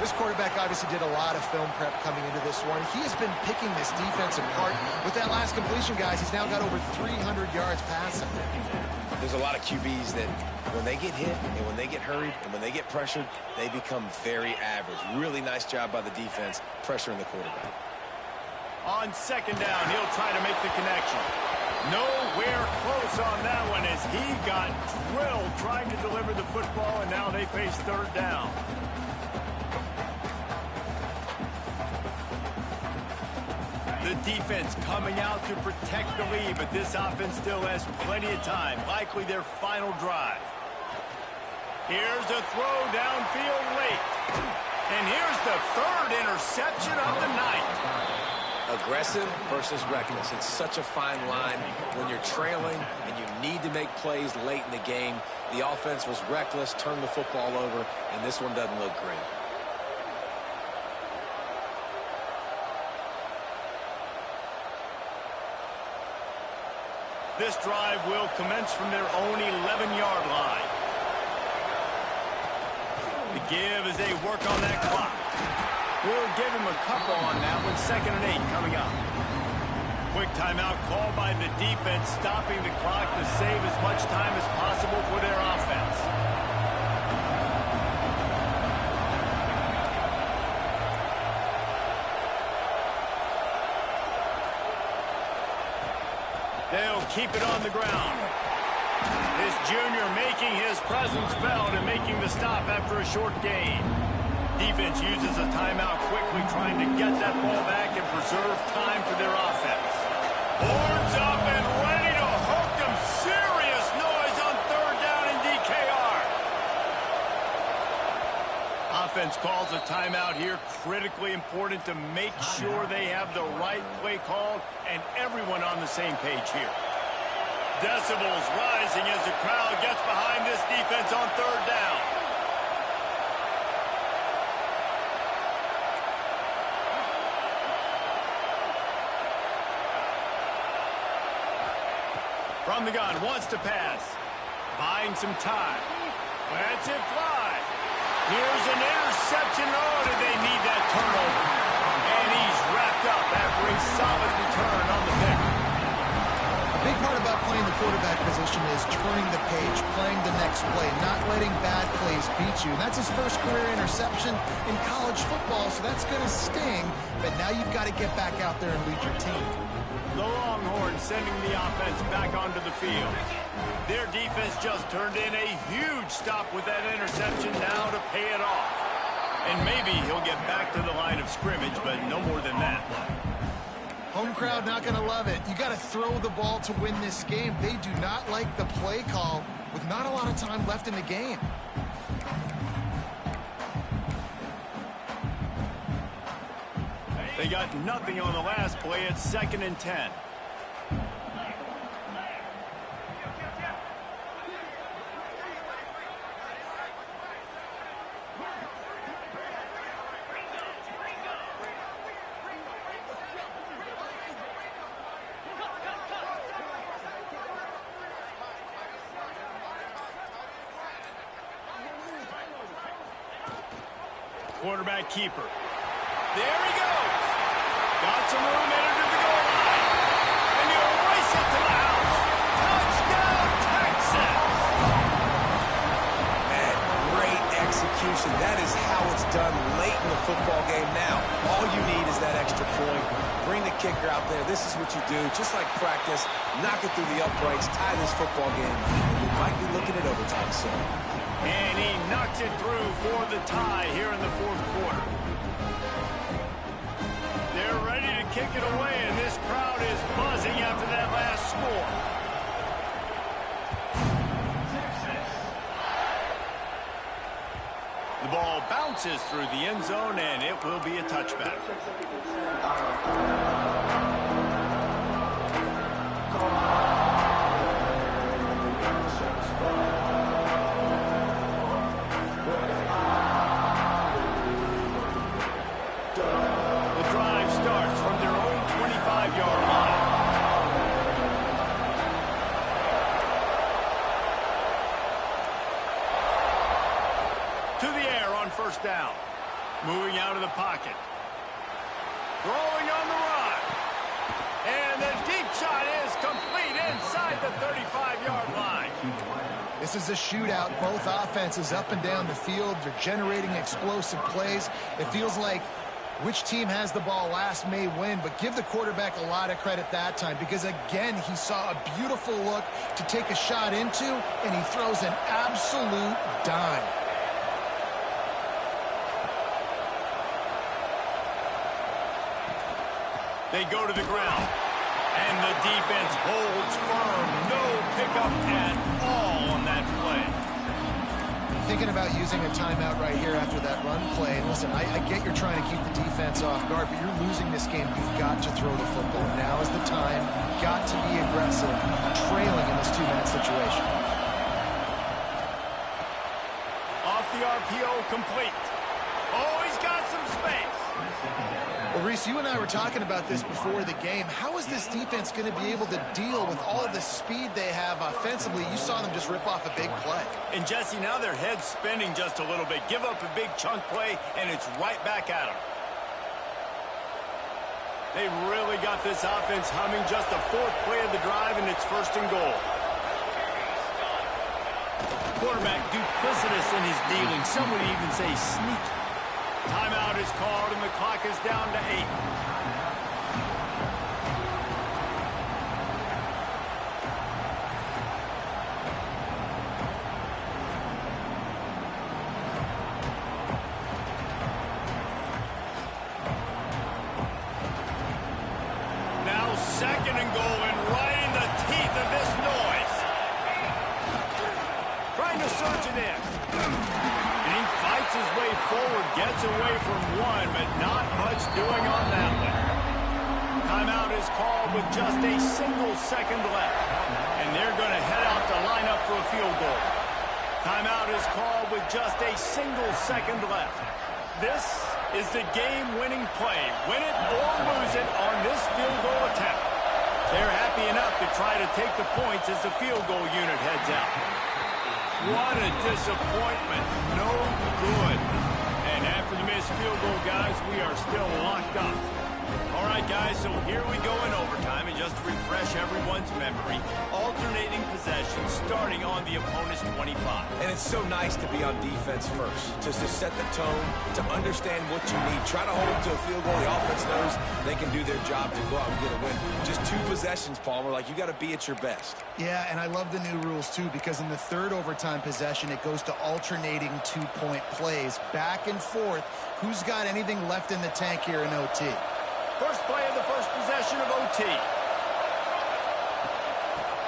This quarterback obviously did a lot of film prep coming into this one. He has been picking this defense apart. With that last completion, guys, he's now got over 300 yards passing. There's a lot of QBs that when they get hit and when they get hurried and when they get pressured, they become very average. Really nice job by the defense pressuring the quarterback. On second down, he'll try to make the connection. Nowhere close on that one as he got drilled trying to deliver the football, and now they face third down. The defense coming out to protect the lead, but this offense still has plenty of time, likely their final drive. Here's a throw downfield late. And here's the third interception of the night. Aggressive versus reckless. It's such a fine line when you're trailing and you need to make plays late in the game. The offense was reckless, turned the football over, and this one doesn't look great. This drive will commence from their own 11-yard line. The give as they work on that clock. We'll give him a couple on that one. 2nd and 8 coming up. Quick timeout called by the defense, stopping the clock to save as much time as possible for their offense. They'll keep it on the ground. This junior making his presence felt and making the stop after a short gain. Defense uses a timeout quickly, trying to get that ball back and preserve time for their offense. Horns up and ready to hook them. Serious noise on third down in DKR. Offense calls a timeout here. Critically important to make sure they have the right play called and everyone on the same page here. Decibels rising as the crowd gets behind this defense on third down. From the gun, wants to pass. Buying some time. Lets it fly. Here's an interception. Oh, did they need that turnover? And he's wrapped up after a solid return on the pick. A big part about playing the quarterback position is turning the page, playing the next play, not letting bad plays beat you. And that's his first career interception in college football, so that's going to sting. But now you've got to get back out there and lead your team. The Longhorns sending the offense back onto the field. Their defense just turned in a huge stop with that interception now to pay it off. And maybe he'll get back to the line of scrimmage, but no more than that. Home crowd not going to love it. You got to throw the ball to win this game. They do not like the play call with not a lot of time left in the game. They got nothing on the last play. It's 2nd and 10. Quarterback keeper. There he goes. Got some room, entered the goal line. And he'll race it to the house. Touchdown, Texas. Man, great execution. That is how it's done late in the football game now. All you need is that extra point. Bring the kicker out there. This is what you do. Just like practice, knock it through the uprights, tie this football game. You might be looking at overtime soon. And he knocks it through for the tie here in the 4th quarter. They're ready to kick it away, and this crowd is buzzing after that last score. The ball bounces through the end zone, and it will be a touchback. To the air on first down. Moving out of the pocket. Throwing on the run. And the deep shot is complete inside the 35-yard line. This is a shootout. Both offenses up and down the field. They're generating explosive plays. It feels like which team has the ball last may win, but give the quarterback a lot of credit that time because, again, he saw a beautiful look to take a shot into, and he throws an absolute dime. They go to the ground, and the defense holds firm. No pickup at all on that play. Thinking about using a timeout right here after that run play. And listen, I get you're trying to keep the defense off guard, but you're losing this game. You've got to throw the football. Now is the time. You've got to be aggressive, trailing in this 2-minute situation. Off the RPO, complete. Oh, he's got some space. Well, Reese, you and I were talking about this before the game. How is this defense going to be able to deal with all the speed they have offensively? You saw them just rip off a big play. And, Jesse, now their head's spinning just a little bit. Give up a big chunk play, and it's right back at them. They've really got this offense humming. Just the 4th play of the drive, and it's 1st and goal. Quarterback duplicitous in his dealing. Some would even say sneaky. Timeout is called, and the clock is down to 8. Now 2nd and goal, and right in the teeth of this noise. Trying to surge it in. And he fights his way forward, gets away from one, but not much doing on that one. Timeout is called with just a single second left. And they're going to head out to line up for a field goal. Timeout is called with just a single second left. This is the game-winning play. Win it or lose it on this field goal attempt. They're happy enough to try to take the points as the field goal unit heads out. What a disappointment. No good. And after the missed field goal, guys, we are still locked up. All right, guys, so here we go in overtime. And just to refresh everyone's memory, alternating possession starting on the opponent's 25. And it's so nice to be on defense first, just to set the tone, to understand what you need. Try to hold them to a field goal. The offense knows they can do their job to go out and get a win. Just 2 possessions, Palmer. Like, you got to be at your best. Yeah, and I love the new rules, too, because in the 3rd overtime possession, it goes to alternating 2-point plays. Back and forth. Who's got anything left in the tank here in OT? First play of the first possession of OT.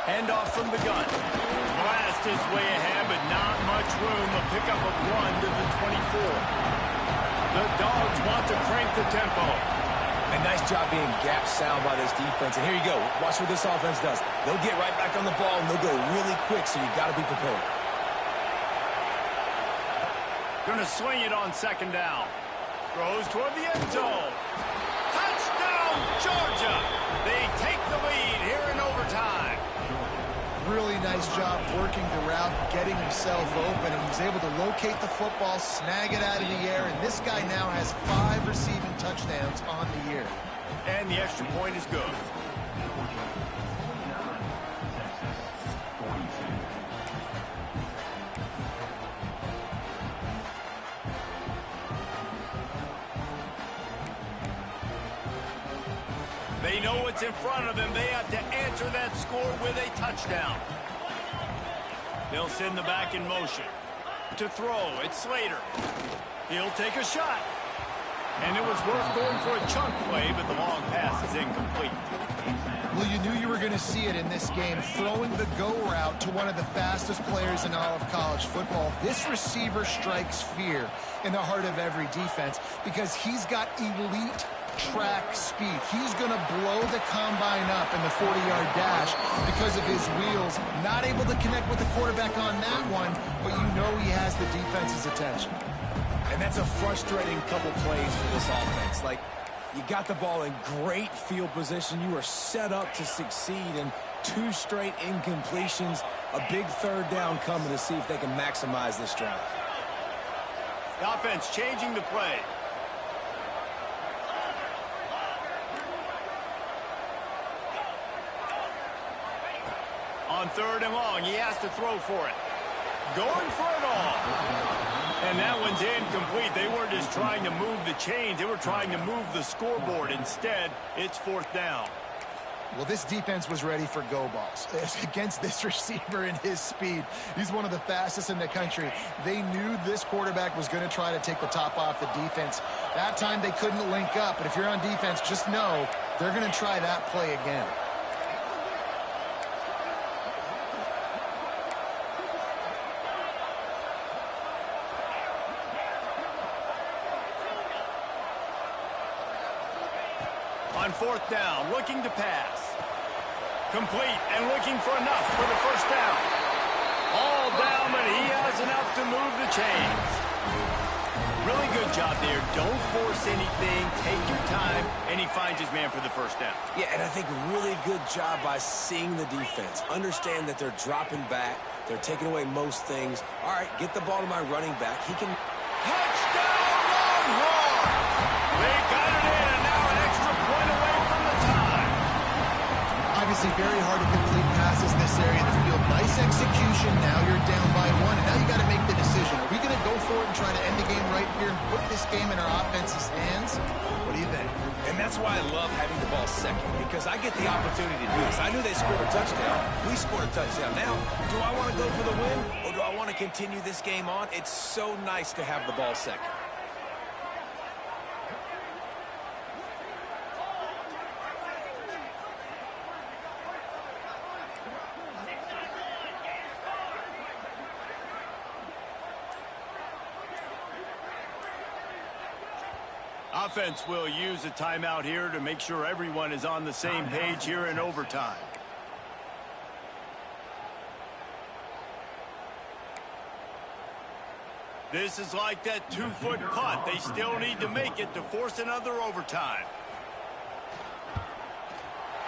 Handoff from the gun. Blast his way ahead, but not much room. A pickup of 1 to the 24. The Dogs want to crank the tempo. And nice job being gap sound by this defense. And here you go. Watch what this offense does. They'll get right back on the ball, and they'll go really quick, so you got to be prepared. Going to swing it on 2nd down. Throws toward the end zone. Touchdown, Georgia! They take the lead here in overtime. Really nice job working the route, getting himself open, and he was able to locate the football, snag it out of the air, and this guy now has 5 receiving touchdowns on the year. And the extra point is good. They know what's in front of them. They have to answer that score with a touchdown. They'll send the back in motion. To throw, it's Slater. He'll take a shot. And it was worth going for a chunk play, but the long pass is incomplete. Well, you knew you were going to see it in this game, throwing the go route to one of the fastest players in all of college football. This receiver strikes fear in the heart of every defense because he's got elite track speed. He's going to blow the combine up in the 40-yard dash because of his wheels. Not able to connect with the quarterback on that one, but you know he has the defense's attention. And that's a frustrating couple plays for this offense. Like, you got the ball in great field position. You are set up to succeed, and 2 straight incompletions, a big 3rd down coming to see if they can maximize this drive. The offense changing the play. On 3rd and long, he has to throw for it. Going for it all. And that one's incomplete. They weren't just trying to move the chains. They were trying to move the scoreboard. Instead, it's 4th down. Well, this defense was ready for go balls. Against this receiver and his speed, he's one of the fastest in the country. They knew this quarterback was going to try to take the top off the defense. That time they couldn't link up, but if you're on defense, just know they're going to try that play again. On 4th down, looking to pass. Complete and looking for enough for the 1st down. All down, but he has enough to move the chains. Really good job there. Don't force anything. Take your time, and he finds his man for the 1st down. Yeah, and I think really good job by seeing the defense. Understand that they're dropping back. They're taking away most things. All right, get the ball to my running back. He can... Touchdown, Longhorns! They got it in, and now an extra point away from the tie. Obviously very hard to complete passes in this area of the field. Nice execution. Now you're down by 1, and now you got to make the decision. Are we going to go for it and try to end the game right here and put this game in our offense's hands? What do you think? And that's why I love having the ball second, because I get the opportunity to do this. I knew they scored a touchdown. We scored a touchdown. Now, do I want to go for the win, or do I want to continue this game on? It's so nice to have the ball second. Offense will use a timeout here to make sure everyone is on the same page here in overtime. This is like that 2-foot putt. They still need to make it to force another overtime.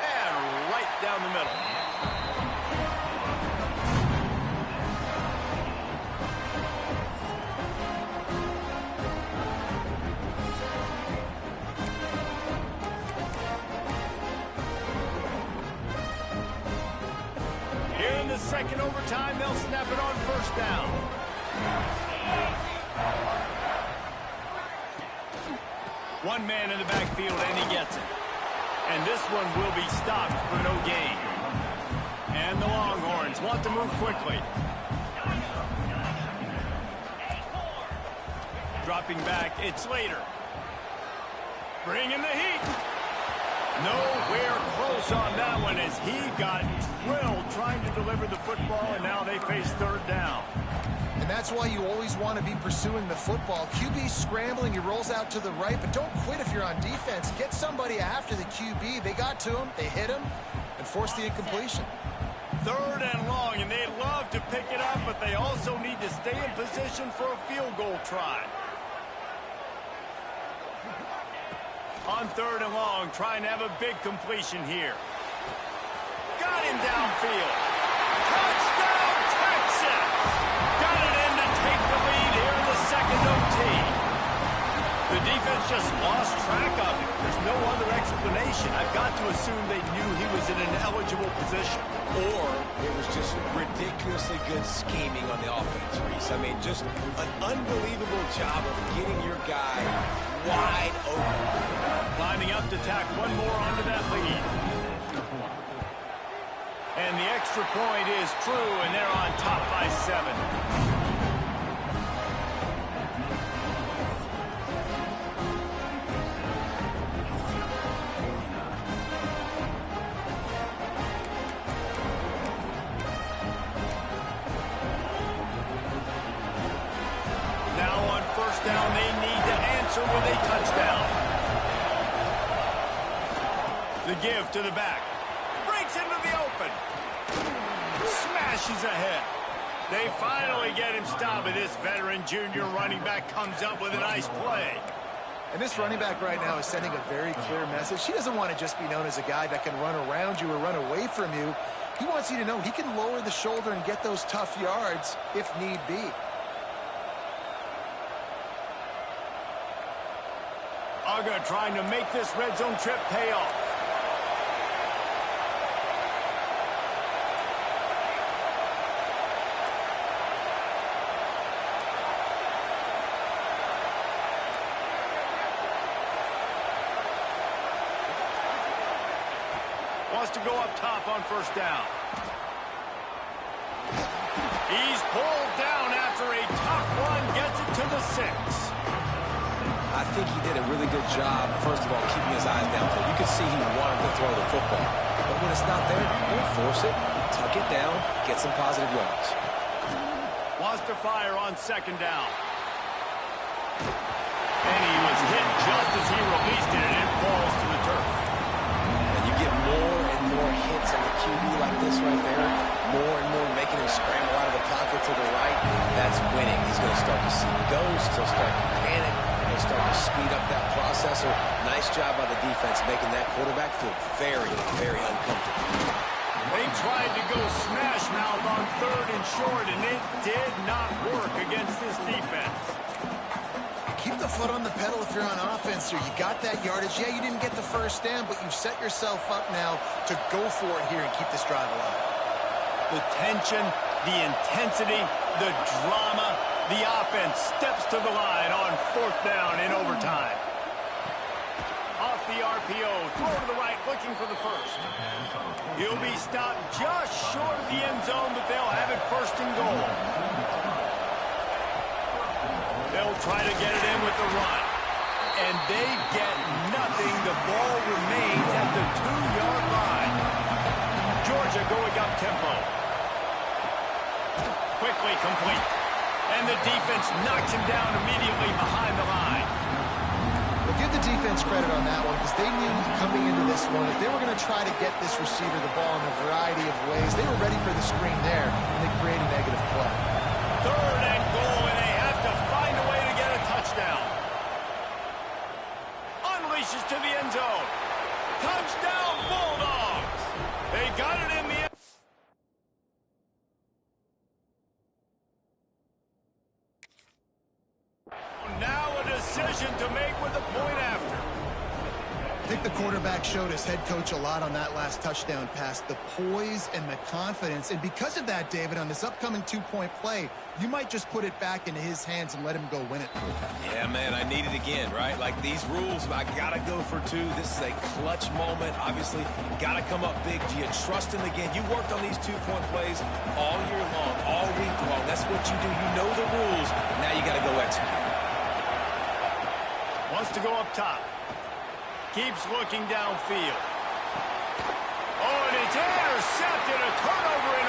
And right down the middle. Second overtime, they'll snap it on 1st down. One man in the backfield, and he gets it. And this one will be stopped for no gain. And the Longhorns want to move quickly. Dropping back, it's Slater. Bringing the heat. Nowhere close on that one as he got drilled trying to deliver the football, and now they face 3rd down. And that's why you always want to be pursuing the football. QB scrambling, he rolls out to the right, but don't quit if you're on defense. Get somebody after the QB. They got to him, they hit him, and forced the incompletion. 3rd and long, and they'd love to pick it up, but they also need to stay in position for a field goal try. On 3rd and long, trying to have a big completion here. Got him downfield. Touchdown, Texas! Got it in to take the lead here in the 2nd OT. The defense just lost track of him. There's no other explanation. I've got to assume they knew he was in an eligible position. Or it was just ridiculously good scheming on the offense, Reese. I mean, just an unbelievable job of getting your guy wide open. Lining up to tack one more onto that lead. And the extra point is true, and they're on top by 7. Now on 1st down, they need to answer with a touchdown. The give to the back. Breaks into the open. Smashes ahead. They finally get him stopped, and this veteran junior running back comes up with a nice play. And this running back right now is sending a very clear message. He doesn't want to just be known as a guy that can run around you or run away from you. He wants you to know he can lower the shoulder and get those tough yards if need be. Gonzaga trying to make this red zone trip pay off. Wants to go up top on first down. He's pulled down after a tough run, gets it to the 6. I think he did a really good job, first of all, keeping his eyes downfield. You could see he wanted to throw the football. But when it's not there, don't force it. Tuck it down, get some positive yards. Wants to fire on second down. And he was hit just as he released it, and it falls to the turf. And you get more and more hits on the QB like this right there, more and more making him scramble out of the pocket to the right. That's winning. He's going to start to see ghosts. He'll start to panic. He'll start to speed up that processor. Nice job by the defense making that quarterback feel very, very uncomfortable. They tried to go smash mouth on third and short, and it did not work against this defense. Keep the foot on the pedal if you're on offense here. You got that yardage. Yeah, you didn't get the first down, but you've set yourself up now to go for it here and keep this drive alive. The tension, the intensity, the drama, the offense steps to the line on fourth down in overtime. Off the RPO, throw to the right, looking for the first. He'll be stopped just short of the end zone, but they'll have it first and goal. They'll try to get it in with the run. And they get nothing. The ball remains at the 2-yard line. Georgia going up tempo. Quickly complete. And the defense knocks him down immediately behind the line. Well, give the defense credit on that one because they knew coming into this one, if they were going to try to get this receiver the ball in a variety of ways, they were ready for the screen there, and they create a negative play. Third and goal, and they have to find a way to get a touchdown. Unleashes to the end zone. Touchdown, Bulldogs. They got it in the end. Now a decision to make with a point after. I think the quarterback showed his head coach a lot on that last touchdown pass, the poise and the confidence. And because of that, David, on this upcoming 2-point play, you might just put it back into his hands and let him go win it. Yeah, man, I need it again, right? Like these rules, I got to go for 2. This is a clutch moment. Obviously, got to come up big. Do you trust him again? You worked on these 2-point plays all year long, all week long. That's what you do. You know the rules. Now you got to go execute. Wants to go up top. Keeps looking downfield. Oh, and it's intercepted. A turnover in